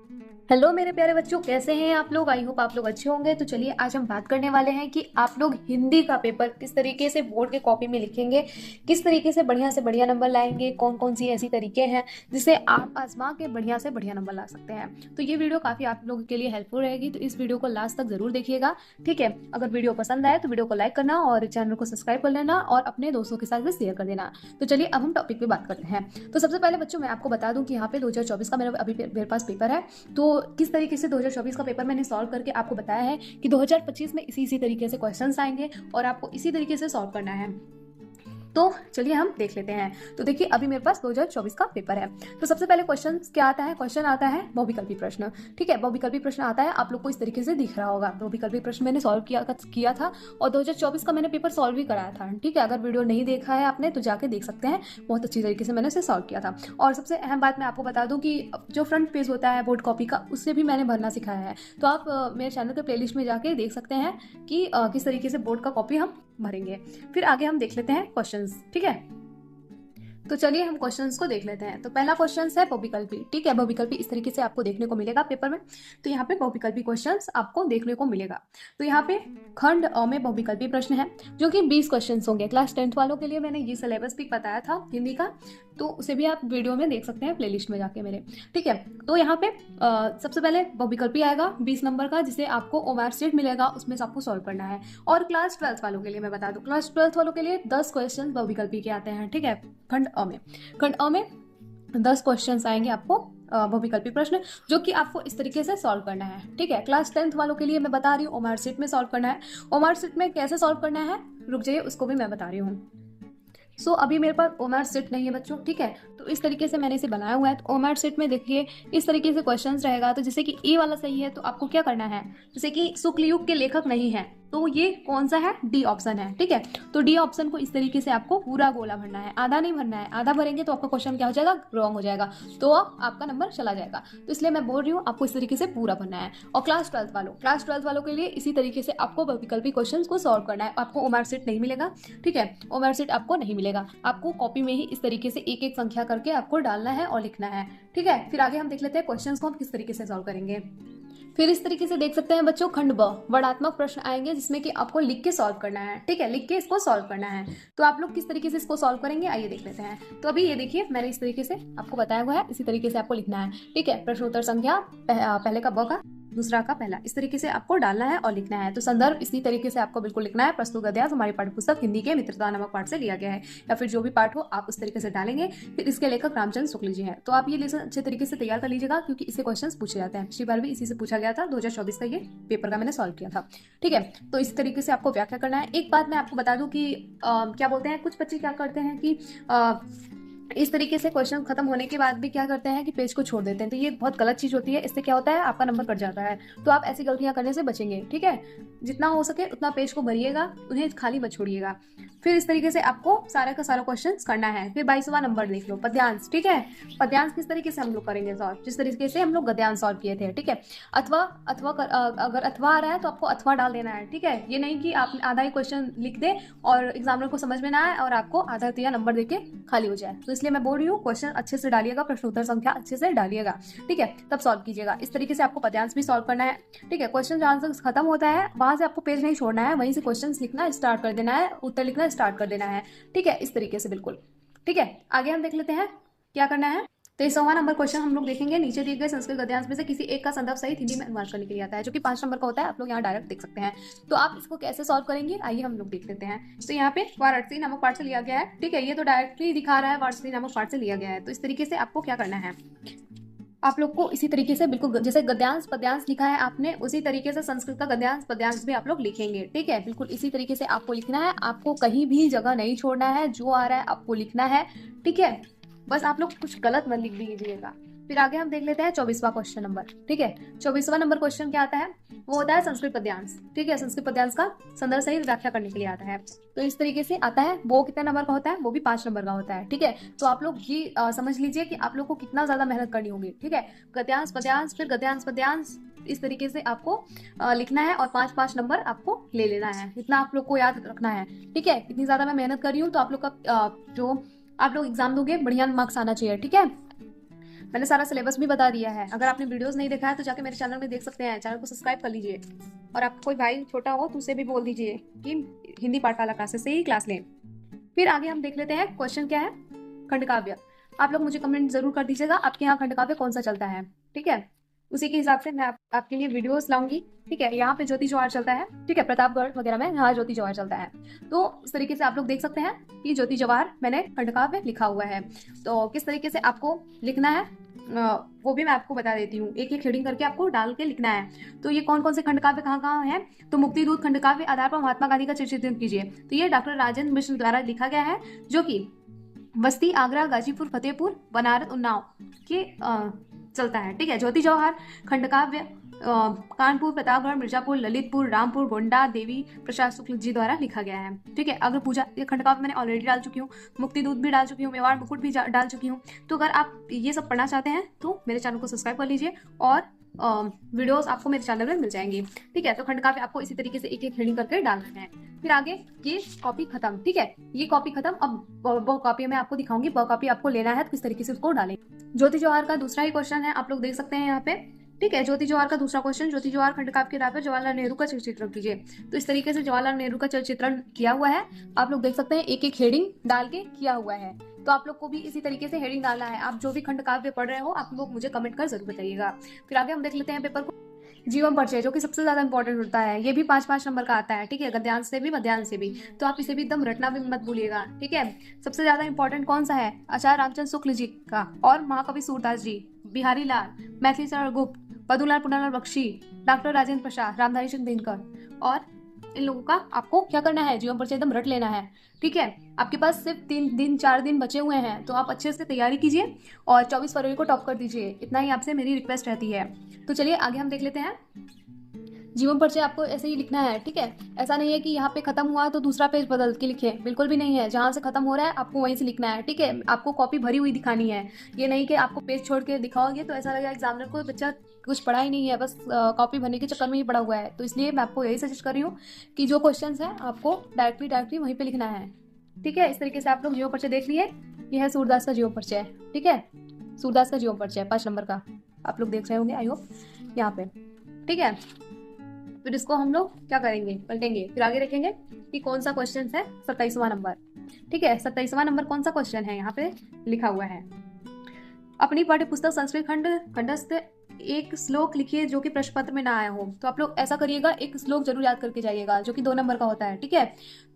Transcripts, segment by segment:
Hello मेरे प्यारे बच्चों, कैसे हैं आप लोग। आई होप आप लोग अच्छे होंगे। तो चलिए आज हम बात करने वाले हैं कि आप लोग हिंदी का पेपर किस तरीके से बोर्ड के कॉपी में लिखेंगे, किस तरीके से बढ़िया नंबर लाएंगे, कौन कौन सी ऐसी तरीके हैं जिससे आप आजमा के बढ़िया से बढ़िया नंबर ला सकते हैं। तो ये वीडियो काफ़ी आप लोगों के लिए हेल्पफुल रहेगी, तो इस वीडियो को लास्ट तक जरूर देखिएगा। ठीक है, अगर वीडियो पसंद आए तो वीडियो को लाइक करना और चैनल को सब्सक्राइब कर लेना और अपने दोस्तों के साथ भी शेयर कर देना। तो चलिए अब हम टॉपिक पे बात करते हैं। तो सबसे पहले बच्चों मैं आपको बता दूं कि यहाँ पे 2024 का मेरे पास पेपर है। तो किस तरीके से 2024 का पेपर मैंने सॉल्व करके आपको बताया है कि 2025 में इसी तरीके से क्वेश्चंस आएंगे और आपको इसी तरीके से सॉल्व करना है। तो चलिए हम देख लेते हैं। तो देखिए अभी मेरे पास 2024 का पेपर है। तो सबसे पहले क्वेश्चन क्या आता है, क्वेश्चन आता है बहुविकल्पी प्रश्न। ठीक है, बहुविकल्पी प्रश्न आता है, आप लोग को इस तरीके से दिख रहा होगा। बहुविकल्पी प्रश्न मैंने सॉल्व किया था और 2024 का मैंने पेपर सॉल्व भी कराया था। ठीक है, अगर वीडियो नहीं देखा है आपने तो जाके देख सकते हैं, बहुत अच्छी तरीके से मैंने उसे सॉल्व किया था। और सबसे अहम बात मैं आपको बता दूं कि जो फ्रंट पेज होता है बोर्ड कॉपी का, उससे भी मैंने भरना सिखाया है। तो आप मेरे चैनल के प्लेलिस्ट में जाके देख सकते हैं कि किस तरीके से बोर्ड का कॉपी हम भरेंगे। फिर आगे हम देख लेते हैं क्वेश्चंस। ठीक है, तो चलिए हम क्वेश्चंस को देख लेते हैं। तो पहला क्वेश्चन है बहुविकल्पी। ठीक है, बहुविकल्पी इस तरीके से आपको देखने को मिलेगा पेपर में। तो यहाँ पे बहुविकल्पी क्वेश्चंस आपको देखने को मिलेगा। तो यहाँ पे खंड अ में बहुविकल्पी प्रश्न है जो कि 20 क्वेश्चंस होंगे। क्लास 10th वालों के लिए मैंने ये सिलेबस भी बताया था हिंदी का, तो उसे भी आप वीडियो में देख सकते हैं प्लेलिस्ट में जाके मेरे। ठीक है, तो यहाँ पे सबसे पहले बहुविकल्पी आएगा 20 नंबर का, जिसे आपको ओमार शीट मिलेगा, उसमें से आपको सॉल्व करना है। और क्लास 12th वालों के लिए मैं बता दूं, क्लास 12th वालों के लिए 10 क्वेश्चन बहुविकल्पी के आते हैं। ठीक है, खंड अ में 10 क्वेश्चंस आएंगे आपको बहुविकल्पी प्रश्न, जो कि आपको इस तरीके से सॉल्व करना है। ठीक है, क्लास 10th वालों के लिए मैं बता रही हूँ ओमार शीट में सॉल्व करना है। ओमार शीट में कैसे सॉल्व करना है, रुक जाइए, उसको भी मैं बता रही हूँ। अभी मेरे पास ओमार शीट नहीं है बच्चों। ठीक है, तो इस तरीके से मैंने इसे बनाया हुआ है। तो ओमार शीट में देखिए इस तरीके से क्वेश्चंस रहेगा। तो जैसे कि ए वाला सही है तो आपको क्या करना है, जैसे कि शुक्ल युग के लेखक नहीं है, तो ये कौन सा है, डी ऑप्शन है। ठीक है, तो डी ऑप्शन को इस तरीके से आपको पूरा गोला भरना है, आधा नहीं भरना है। आधा भरेंगे तो आपका क्वेश्चन क्या हो जाएगा, रॉन्ग हो जाएगा, तो आपका नंबर चला जाएगा। तो इसलिए मैं बोल रही हूँ आपको इस तरीके से पूरा भरना है। और क्लास 12th वालों के लिए इसी तरीके से आपको विकल्पी क्वेश्चन को सॉल्व करना है। आपको ओमार शीट नहीं मिलेगा। ठीक है, ओमार शीट आपको नहीं मिलेगा, आपको कॉपी में ही इस तरीके से एक एक संख्या करके आपको डालना है और लिखना है। ठीक है, फिर आगे हम देख लेते हैं क्वेश्चन को हम किस तरीके से सॉल्व करेंगे। फिर इस तरीके से देख सकते हैं बच्चों, खंड ब वर्णात्मक प्रश्न आएंगे जिसमें कि आपको लिख के सॉल्व करना है। ठीक है, लिख के इसको सॉल्व करना है। तो आप लोग किस तरीके से इसको सॉल्व करेंगे आइए देख लेते हैं। तो अभी ये देखिए मैंने इस तरीके से आपको बताया हुआ है, इसी तरीके से आपको लिखना है। ठीक है, प्रश्न उत्तर संख्या पहले का ब का, दूसरा का पहला, इस तरीके से आपको डालना है और लिखना है। तो संदर्भ इसी तरीके से आपको बिल्कुल लिखना है। प्रस्तुत गद्यांश हमारी पाठ्यपुस्तक हिंदी के मित्रता नामक पाठ से लिया गया है, या फिर जो भी पाठ हो आप उस तरीके से डालेंगे। फिर इसके लेखक रामचंद्र शुक्ल जी हैं। तो आप ये लेसन अच्छे तरीके से तैयार कर लीजिएगा, क्योंकि इससे क्वेश्चन पूछे जाते हैं। पिछली बार भी इसी से पूछा गया था, 2024 का ये पेपर का मैंने सॉल्व किया था। ठीक है, तो इस तरीके से आपको व्याख्या करना है। एक बात मैं आपको बता दूं कि क्या बोलते हैं, कुछ बच्चे क्या करते हैं कि इस तरीके से क्वेश्चन खत्म होने के बाद भी क्या करते हैं कि पेज को छोड़ देते हैं। तो ये बहुत गलत चीज होती है, इससे क्या होता है आपका नंबर कट जाता है। तो आप ऐसी गलतियां करने से बचेंगे। ठीक है, जितना हो सके उतना पेज को भरिएगा, उन्हें खाली मत छोड़िएगा। फिर इस तरीके से आपको सारा का सारा क्वेश्चन करना है। फिर 22वां नंबर देख लो, पद्यांश। ठीक है, पद्यांश किस तरीके से हम लोग करेंगे सॉल्व, जिस तरीके से हम लोग गद्यांश सॉल्व किए थे। ठीक है, अथवा अगर अथवा आ रहा है तो आपको अथवा डाल देना है। ठीक है, ये नहीं कि आप आधा ही क्वेश्चन लिख दे और एग्जामिनर को समझ में ना आए और आपको आधा दिया नंबर देके खाली हो जाए। तो इसलिए मैं बोल रही हूँ क्वेश्चन अच्छे से डालिएगा, प्रश्न उत्तर संख्या अच्छे से डालिएगा। ठीक है, तब सॉल्व कीजिएगा। इस तरीके से आपको पद्यांश भी सॉल्व करना है। ठीक है, क्वेश्चन जहां से खत्म होता है वहां से आपको पेज नहीं छोड़ना है, वहीं से क्वेश्चन लिखना स्टार्ट कर देना है, उत्तर लिखना स्टार्ट कर देना है। ठीक है, इस तरीके से बिल्कुल। ठीक है, आगे हम देख लेते हैं क्या करना है। 23वां नंबर क्वेश्चन हम लोग देखेंगे। नीचे दिए गए संस्कृत गद्यांश में से किसी एक का संदर्भ सहित हिंदी में अनुवाद करने के लिए आता है, जो कि 5 नंबर का होता है। आप लोग यहाँ डायरेक्ट देख सकते हैं। तो आप इसको कैसे सॉल्व करेंगे आइए हम लोग देख लेते हैं। तो यहाँ पे वाराणसी नामक पाठ से लिया गया है। ठीक है, ये तो डायरेक्टली दिखा रहा है वाराणसी नामक पाठ से लिया गया है। तो इस तरीके से आपको क्या करना है, आप लोग को इसी तरीके से बिल्कुल जैसे गद्यांश पद्यांश लिखा है आपने, उसी तरीके से संस्कृत का गद्यांश पद्यांश भी आप लोग लिखेंगे। ठीक है, बिल्कुल इसी तरीके से आपको लिखना है। आपको कहीं भी जगह नहीं छोड़ना है, जो आ रहा है आपको लिखना है। ठीक है, बस आप लोग कुछ गलत मत लिख दीजिएगा। फिर आगे हम देख लेते हैं 24वां क्वेश्चन नंबर। ठीक है, 24वां नंबर क्वेश्चन क्या आता है, वो होता है संस्कृत पद्यांश। ठीक है, संस्कृत पद्यांश का संदर्भ सहित व्याख्या करने के लिए आता है। तो इस तरीके से आता है। वो कितने नंबर का होता है, वो भी 5 नंबर का होता है। ठीक है, तो आप लोग ये समझ लीजिए कि आप लोग को कितना ज्यादा मेहनत करनी होगी। ठीक है, गद्यांश पद्यांश फिर गद्यांश पद्यांश, इस तरीके से आपको लिखना है और 5-5 नंबर आपको ले लेना है। इतना आप लोग को याद रखना है। ठीक है, इतनी ज्यादा मैं मेहनत कर रही हूँ, तो आप लोग का जो आप लोग एग्जाम दोगे बढ़िया मार्क्स आना चाहिए। ठीक है, मैंने सारा सिलेबस भी बता दिया है। अगर आपने वीडियोस नहीं देखा है तो जाके मेरे चैनल में देख सकते हैं। चैनल को सब्सक्राइब कर लीजिए और आपको कोई भाई छोटा हो तो उसे भी बोल दीजिए कि हिंदी पाठशाला क्लासेस से ही क्लास लें। फिर आगे हम देख लेते हैं क्वेश्चन क्या है, खंडकाव्य। आप लोग मुझे कमेंट जरूर कर दीजिएगा आपके यहाँ खंडकाव्य कौन सा चलता है, ठीक है। उसी के हिसाब से मैं आपके लिए वीडियोस लाऊंगी, ठीक है। यहाँ पे ज्योति जवाहर चलता है, ठीक है, प्रतापगढ़ वगैरह में यहाँ ज्योति जवाहर चलता है। तो इस तरीके से आप लोग देख सकते हैं कि ज्योति जवाहर मैंने खंडकाव्य लिखा हुआ है। तो किस तरीके से आपको लिखना है वो भी मैं आपको बता देती हूँ। एक एक हेडिंग करके आपको डाल के लिखना है। तो ये कौन कौन से खंडकाव्य कहाँ कहाँ है, तो मुक्तिदूत खंडकाव्य आधार पर महात्मा गांधी का चित्रण कीजिए। तो ये डॉक्टर राजेंद्र मिश्र द्वारा लिखा गया है, जो कि बस्ती, आगरा, गाजीपुर, फतेहपुर, बनारस, उन्नाव के चलता है, ठीक है। ज्योति जवाहर खंडकाव्य कानपुर, प्रतापगढ़, मिर्जापुर, ललितपुर, रामपुर, गोंडा, देवी प्रसाद शुक्ल जी द्वारा लिखा गया है, ठीक है। अग्र पूजा ये खंडकाव्य मैंने ऑलरेडी डाल चुकी हूँ, मुक्तिदूत भी डाल चुकी हूँ, मेवाड़ मुकुट भी डाल चुकी हूँ। तो अगर आप ये सब पढ़ना चाहते हैं तो मेरे चैनल को सब्सक्राइब कर लीजिए और वीडियोस आपको मेरे चैनल में मिल जाएंगी, ठीक है। तो खंडकाव्य आपको इसी तरीके से एक एक हेडिंग करके डालना है। फिर आगे ये कॉपी खत्म, ठीक है, ये कॉपी खत्म। अब वो कॉपी मैं आपको दिखाऊंगी, वो कॉपी आपको लेना है तो किस तरीके से उसको डालें। ज्योति जवाहर का दूसरा ही क्वेश्चन है, आप लोग देख सकते हैं यहाँ पे, ठीक है। ज्योति जवाहर का दूसरा क्वेश्चन, ज्योति जवाहर खंडकाव्य के आधार पर जवाहरलाल नेहरू का चलचित्रण कीजिए। तो इस तरीके से जवाहरलाल नेहरू का चलचित्रण किया हुआ है, आप लोग देख सकते हैं, एक एक हेडिंग डाल के किया हुआ है। तो आप लोग को भी इसी तरीके से हेडिंग डालना है। आप जो भी खंडकाव्य पढ़ रहे हो आप लोग मुझे कमेंट कर जरूर बताइएगा। फिर आगे हम देख लेते हैं पेपर को, जीवन परिचय, जो कि सबसे ज्यादा इंपॉर्टेंट होता है। ये भी 5-5 नंबर का आता है, ठीक है, गद्यांश से भी मध्यांश से भी। तो आप इसे भी एकदम रटना भी मत भूलिएगा, ठीक है। सबसे ज्यादा इंपॉर्टेंट कौन सा है, आचार्य रामचंद्र शुक्ल जी का और महाकवि सूरदास जी, बिहारी लाल, मैथिली शरण गुप्त, पदुलाल पुन्नालाल बख्शी, डॉक्टर राजेंद्र प्रसाद, रामधारी सिंह दिनकर, और इन लोगों का आपको क्या करना है, जीवन परिचय एकदम रट लेना है, ठीक है। आपके पास सिर्फ 3-4 दिन बचे हुए हैं, तो आप अच्छे से तैयारी कीजिए और 24 फरवरी को टॉप कर दीजिए। इतना ही आपसे मेरी रिक्वेस्ट रहती है। तो चलिए आगे हम देख लेते हैं। जीवन परिचय आपको ऐसे ही लिखना है, ठीक है। ऐसा नहीं है कि यहाँ पे खत्म हुआ तो दूसरा पेज बदल के लिखे, बिल्कुल भी नहीं है। जहाँ से खत्म हो रहा है आपको वहीं से लिखना है, ठीक है। आपको कॉपी भरी हुई दिखानी है, ये नहीं कि आपको पेज छोड़ के दिखाओगे तो ऐसा लगेगा एग्जामिनर को बच्चा कुछ पढ़ा ही नहीं है, बस कॉपी भरने के चक्कर में ही पड़ा हुआ है। तो इसलिए मैं आपको यही सजेस्ट कर रही हूँ कि जो क्वेश्चन है आपको डायरेक्टली वहीं पर लिखना है, ठीक है। इस तरीके से आप लोग जीवन परिचय देख लिए। ये है सूरदास का जीवन परिचय, ठीक है, सूरदास का जीवन परिचय 5 नंबर का आप लोग देख रहे होंगे आई होप यहाँ पे, ठीक है। फिर इसको हम लोग क्या करेंगे, पलटेंगे, फिर आगे देखेंगे कि कौन सा क्वेश्चन है 27वां नंबर, ठीक है। 27वां नंबर कौन सा क्वेश्चन है, यहाँ पे लिखा हुआ है, अपनी पाठ्य पुस्तक संस्कृत खंडस्थ एक श्लोक लिखिए जो कि प्रश्न पत्र में ना आया हो। तो आप लोग ऐसा करिएगा, एक श्लोक जरूर याद करके जाइएगा जो कि 2 नंबर का होता है, ठीक है।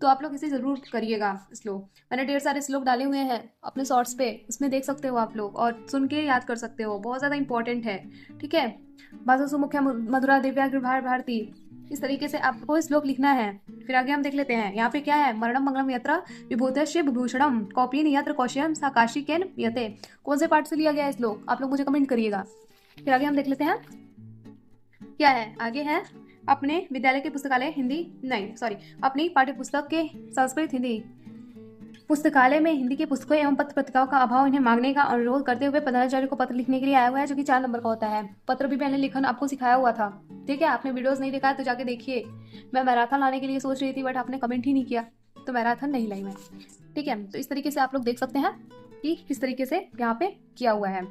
तो आप लोग इसे जरूर करिएगा श्लोक। मैंने ढेर सारे श्लोक डाले हुए हैं अपने शॉर्ट्स पे, उसमें देख सकते हो आप लोग और सुन के याद कर सकते हो, बहुत ज्यादा इंपॉर्टेंट है, ठीक है। भाषा सुमुख्या मधुरा दिव्या भारती, इस तरीके से आपको श्लोक लिखना है। फिर आगे हम देख लेते हैं, यहाँ पे क्या है, मरणम मंगलम यत्र विभूतस्य विभूषणम कौपीन यत्र कौशयम साकाशी केन यते। कौन से पार्ट से लिया गया है श्लोक, आप लोग मुझे कमेंट करिएगा। फिर आगे हम देख लेते हैं क्या है, आगे है अपने विद्यालय के पुस्तकालय हिंदी नहीं सॉरी अपनी पाठ्य पुस्तक के संस्कृत हिंदी पुस्तकालय में हिंदी के पुस्तकों एवं पत्र पत्रिकाओं का अभाव इन्हें मांगने का अनुरोध करते हुए प्रधानाचार्य को पत्र लिखने के लिए आया हुआ है, जो कि 4 नंबर का होता है। पत्र भी मैंने लिखना आपको सिखाया हुआ था, ठीक है। आपने वीडियोस नहीं देखा है तो जाके देखिए। मैं मैराथन लाने के लिए सोच रही थी बट आपने कमेंट ही नहीं किया तो मैराथन नहीं लाई मैं, ठीक है। तो इस तरीके से आप लोग देख सकते हैं कि किस तरीके से यहाँ पे किया हुआ है।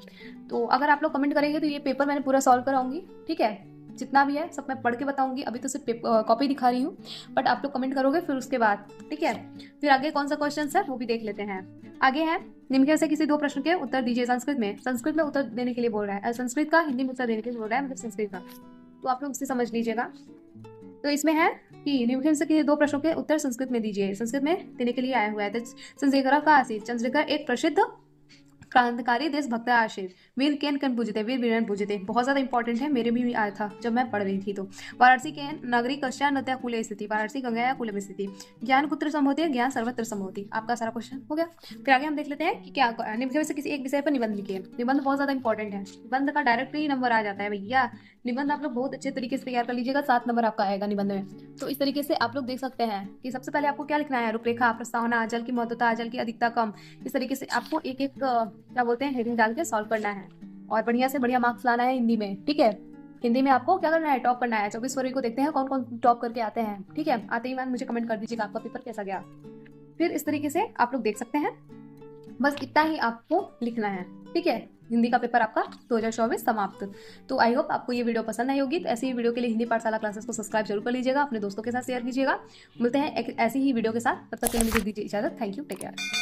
तो अगर आप लोग कमेंट करेंगे तो ये पेपर मैंने पूरा सॉल्व कराऊंगी, ठीक है। जितना भी है सब मैं पढ़ के बताऊंगी, अभी तो सिर्फ कॉपी दिखा रही हूँ, बट आप लोग कमेंट करोगे फिर उसके बाद, ठीक है। फिर आगे कौन सा क्वेश्चन है वो भी देख लेते हैं। आगे है निम्नलिखित से किसी 2 प्रश्न के उत्तर दीजिए संस्कृत में उत्तर देने के लिए बोल रहा है, संस्कृत का हिंदी में उत्तर देने के लिए बोल रहा है, मतलब संस्कृत का। तो आप लोग इसे समझ लीजिएगा। तो इसमें है कि निम्नलिखित से किसी 2 प्रश्नों के उत्तर संस्कृत में दीजिए, संस्कृत में देने के लिए आया हुआ है। तो चंद्रशेखर का आसित, चंद्रशेखर एक प्रसिद्ध क्रांतिकारी देशभक्त आशिर, वीर केन कन पूजते, वीर वीरन पूजते, बहुत ज्यादा इंपॉर्टेंट है, मेरे भी आया था जब मैं पढ़ रही थी। तो वाराणसी के नगरी कश्या नद्या कुले स्थिति, वाराणसी गंगा कुल में स्थिति, ज्ञान कुत्र संभवती, ज्ञान सर्वत्र संभवती। आपका सारा क्वेश्चन हो गया। फिर आगे हम देख लेते हैं कि क्या निम्नलिखित से किसी एक विषय पर निबंध लिखिए। निबंध बहुत ज्यादा इंपॉर्टेंट है, निबंध का डायरेक्टली नंबर आ जाता है भैया। निबंध आप लोग बहुत अच्छे तरीके से तैयार कर लीजिएगा, 7 नंबर आपका आएगा निबंध में। तो इस तरीके से आप लोग देख सकते हैं कि सबसे पहले आपको क्या लिखना है, रूपरेखा, प्रस्तावना, जल की महत्वता, जल की अधिकता कम, इस तरीके से आपको एक एक क्या बोलते हैं हेडिंग डाल के सॉल्व करना है और बढ़िया से बढ़िया मार्क्स लाना है हिंदी में, ठीक है। हिंदी में आपको क्या करना है, टॉप करना है। 24 फरवरी को देखते हैं कौन कौन टॉप करके आते हैं, ठीक है। आते ही मुझे कमेंट कर दीजिएगा आपका पेपर कैसा गया। फिर इस तरीके से आप लोग देख सकते हैं, बस इतना ही आपको लिखना है। ठीक है, हिंदी का पेपर आपका 2024 समाप्त। तो आई होप आपको ये वीडियो पसंद आई होगी। तो ऐसी ही वीडियो के लिए हिंदी पाठशाला क्लासेस को सब्सक्राइब जरूर कर लीजिएगा, अपने दोस्तों के साथ शेयर कीजिएगा। मिलते हैं एक ऐसी ही वीडियो के साथ, तब तक के लिए मुझे दीजिए इजाजत। Thank you, take care.